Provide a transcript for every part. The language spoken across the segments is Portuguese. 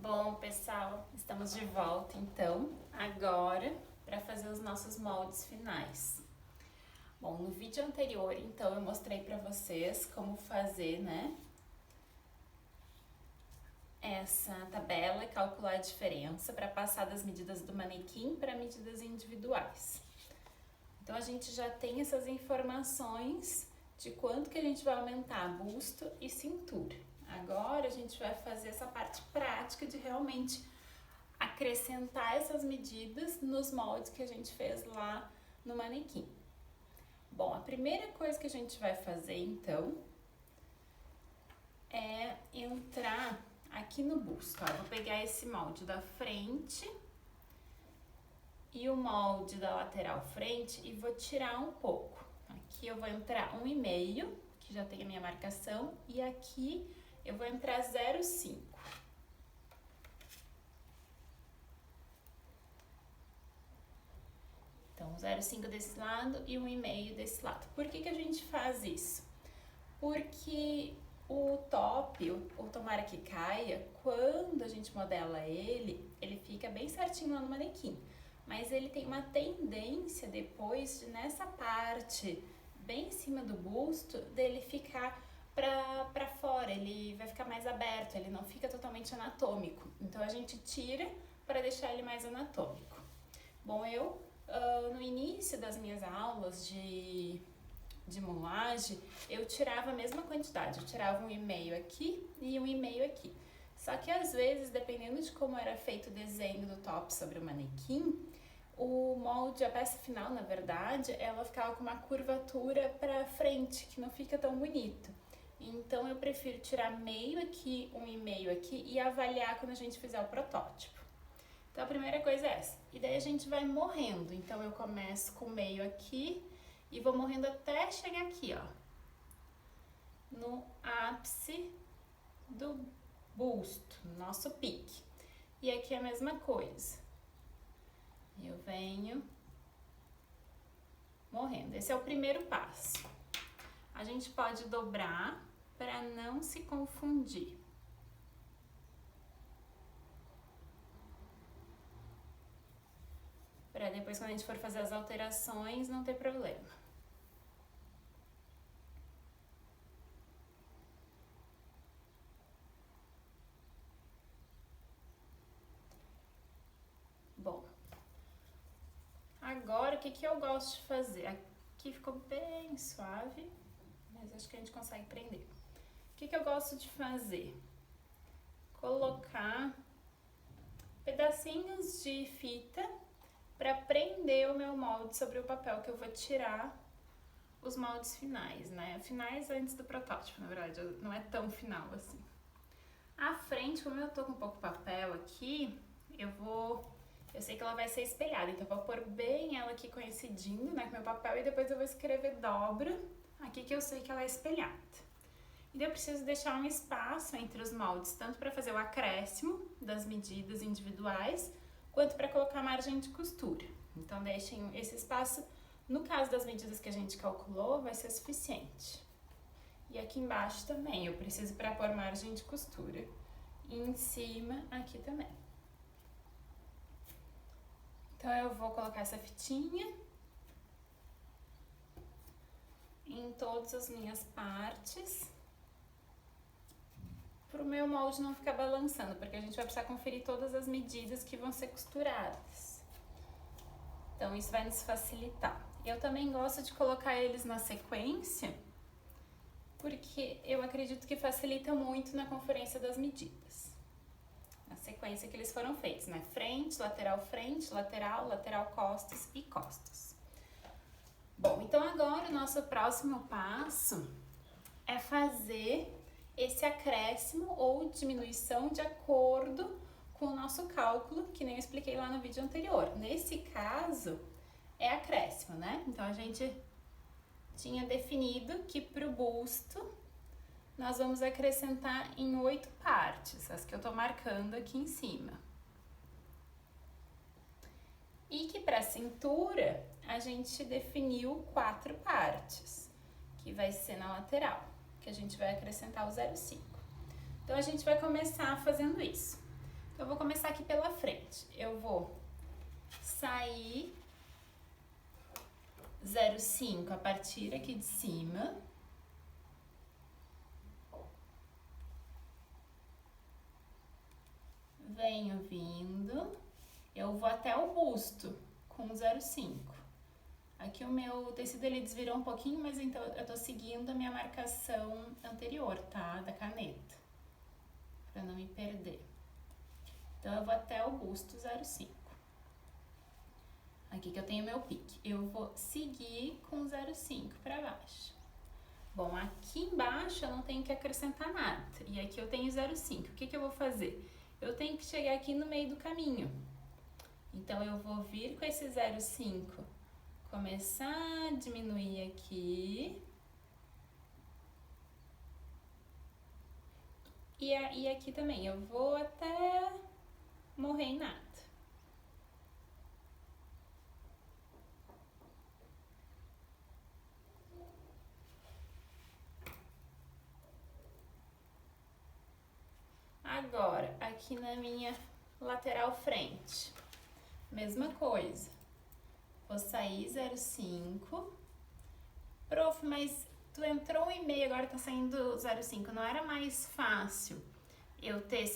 Bom, pessoal, estamos de volta então, agora para fazer os nossos moldes finais. Bom, no vídeo anterior, então, eu mostrei para vocês como fazer, né, essa tabela e calcular a diferença para passar das medidas do manequim para medidas individuais. Então, a gente já tem essas informações de quanto que a gente vai aumentar busto e cintura. Agora, a gente vai fazer essa parte prática de realmente acrescentar essas medidas nos moldes que a gente fez lá no manequim. Bom, a primeira coisa que a gente vai fazer, então, é entrar aqui no busto. Ó, eu vou pegar esse molde da frente e o molde da lateral frente e vou tirar um pouco. Aqui eu vou entrar 1,5, que já tem a minha marcação, e aqui eu vou entrar 0,5. Então, 0,5 desse lado e 1,5 desse lado. Por que que a gente faz isso? Porque o top, o tomara que caia, quando a gente modela ele fica bem certinho lá no manequim. Mas ele tem uma tendência depois, nessa parte bem em cima do busto, dele ficar pra fora, ele vai ficar mais aberto, ele não fica totalmente anatômico. Então, a gente tira para deixar ele mais anatômico. Bom, no início das minhas aulas de moulagem, eu tirava a mesma quantidade, eu tirava 1,5 aqui e 1,5 aqui. Só que às vezes, dependendo de como era feito o desenho do top sobre o manequim, o molde, a peça final, na verdade, ela ficava com uma curvatura para frente, que não fica tão bonito. Então, eu prefiro tirar meio aqui, 1,5 aqui e avaliar quando a gente fizer o protótipo. Então, a primeira coisa é essa. E daí a gente vai morrendo. Então, eu começo com meio aqui e vou morrendo até chegar aqui, ó, no ápice do busto, no nosso pique. E aqui é a mesma coisa. Eu venho morrendo. Esse é o primeiro passo. A gente pode dobrar para não se confundir. Para depois, quando a gente for fazer as alterações, não ter problema. Bom, agora o que eu gosto de fazer? Aqui ficou bem suave, mas acho que a gente consegue prender. O que eu gosto de fazer? Colocar pedacinhos de fita para prender o meu molde sobre o papel que eu vou tirar os moldes finais, né? Finais antes do protótipo, na verdade, não é tão final assim. A frente, como eu tô com pouco papel aqui, eu sei que ela vai ser espelhada, então eu vou pôr bem ela aqui coincidindo, né, com o meu papel, e depois eu vou escrever dobra aqui que eu sei que ela é espelhada. E daí eu preciso deixar um espaço entre os moldes, tanto para fazer o acréscimo das medidas individuais, quanto para colocar a margem de costura. Então, deixem esse espaço, no caso das medidas que a gente calculou, vai ser suficiente. E aqui embaixo também, eu preciso para pôr margem de costura. E em cima, aqui também. Então, eu vou colocar essa fitinha em todas as minhas partes, para o meu molde não ficar balançando, porque a gente vai precisar conferir todas as medidas que vão ser costuradas. Então, isso vai nos facilitar. Eu também gosto de colocar eles na sequência, porque eu acredito que facilita muito na conferência das medidas. Na sequência que eles foram feitos, né? Frente, lateral, lateral, costas e costas. Bom, então agora o nosso próximo passo é fazer esse acréscimo ou diminuição de acordo com o nosso cálculo, que nem eu expliquei lá no vídeo anterior. Nesse caso, é acréscimo, né? Então, a gente tinha definido que para o busto, nós vamos acrescentar em 8 partes, as que eu tô marcando aqui em cima. E que para a cintura, a gente definiu 4 partes, que vai ser na lateral, que a gente vai acrescentar o 0,5. Então, a gente vai começar fazendo isso. Então, eu vou começar aqui pela frente. Eu vou sair 0,5 a partir aqui de cima. Venho vindo, eu vou até o busto com 0,5. Aqui o meu tecido ele desvirou um pouquinho, mas então eu tô seguindo a minha marcação anterior, tá? Da caneta, pra não me perder. Então eu vou até o busto 0,5. Aqui que eu tenho meu pique. Eu vou seguir com 0,5 pra baixo. Bom, aqui embaixo eu não tenho que acrescentar nada. E aqui eu tenho 0,5. O que que eu vou fazer? Eu tenho que chegar aqui no meio do caminho. Então, eu vou vir com esse 0,5, começar a diminuir aqui. E aqui também, eu vou até morrer em nada. Agora, aqui na minha lateral frente, mesma coisa. Vou sair 0,5. Prof, mas tu entrou 1,5, agora tá saindo 0,5. Não era mais fácil eu ter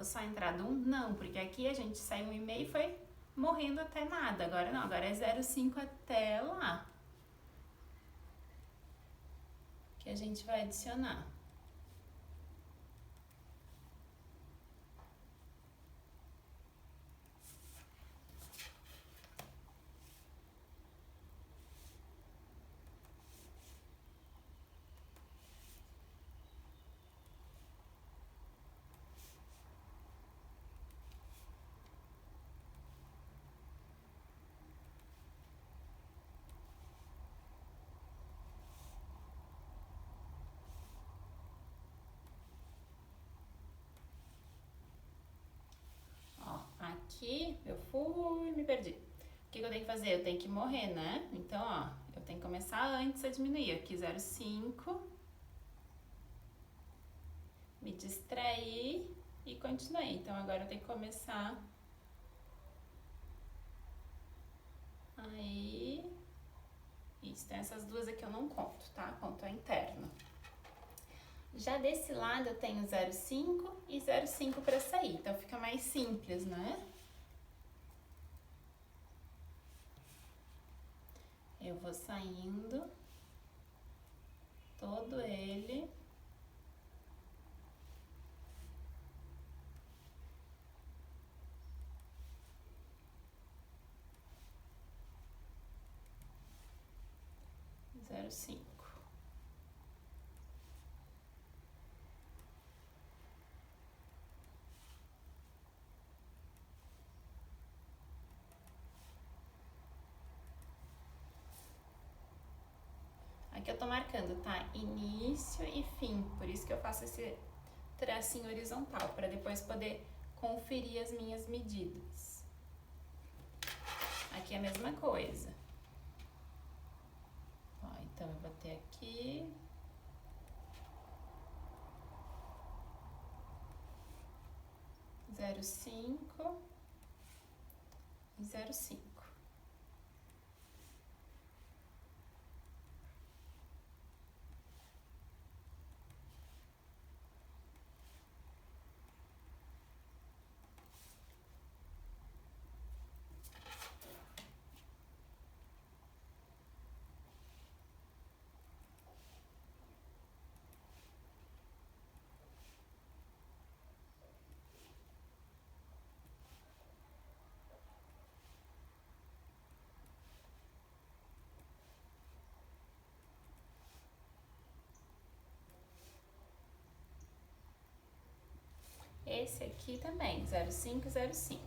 só entrado 1? Não, porque aqui a gente saiu 1,5 e foi morrendo até nada. Agora não, agora é 0,5 até lá. Que a gente vai adicionar. Aqui eu fui, me perdi. O que eu tenho que fazer? Eu tenho que morrer, né? Então, ó, eu tenho que começar antes a diminuir. Aqui 0,5. Me distraí e continuei. Então, agora eu tenho que começar. Aí. Isso, então essas duas aqui eu não conto, tá? Conto a interna. Já desse lado eu tenho 0,5 e 0,5 para sair. Então, fica mais simples, né? Eu vou saindo todo ele. Zero cinco. Aqui eu tô marcando, tá? Início e fim, por isso que eu faço esse tracinho horizontal, para depois poder conferir as minhas medidas. Aqui é a mesma coisa. Ó, então eu vou ter aqui. Zero cinco e 0,5. Esse aqui também, 0,5, 0,5.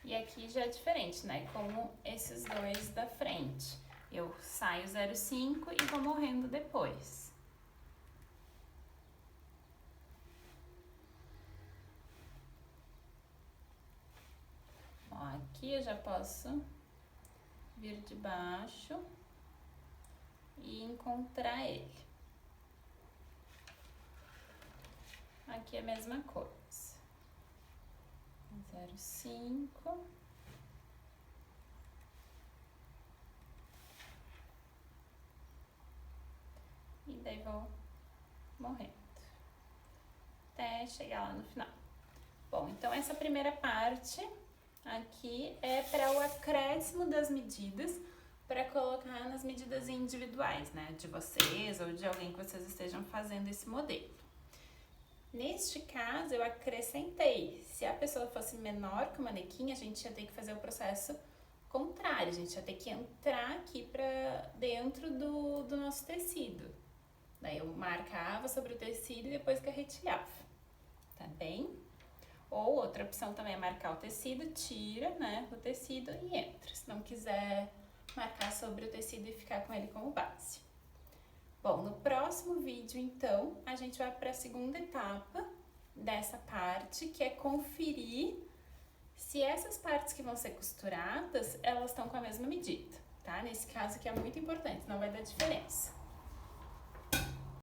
E aqui já é diferente, né? Como esses dois da frente. Eu saio 0,5 e vou morrendo depois. Ó, aqui eu já posso vir de baixo e encontrar ele. Aqui é a mesma coisa. 0,5. E daí vou morrendo até chegar lá no final. Bom, então essa primeira parte aqui é para o acréscimo das medidas, para colocar nas medidas individuais, né, de vocês ou de alguém que vocês estejam fazendo esse modelo. Neste caso, eu acrescentei. Se a pessoa fosse menor que o manequim, a gente ia ter que fazer o processo contrário, a gente ia ter que entrar aqui para dentro do nosso tecido. Daí eu marcava sobre o tecido e depois carretilhava, tá bem? Ou outra opção também é marcar o tecido, tira, né, o tecido e entra. Se não quiser marcar sobre o tecido e ficar com ele como base. Bom, no próximo vídeo, então, a gente vai para a segunda etapa dessa parte, que é conferir se essas partes que vão ser costuradas, elas estão com a mesma medida, tá? Nesse caso aqui é muito importante, não vai dar diferença.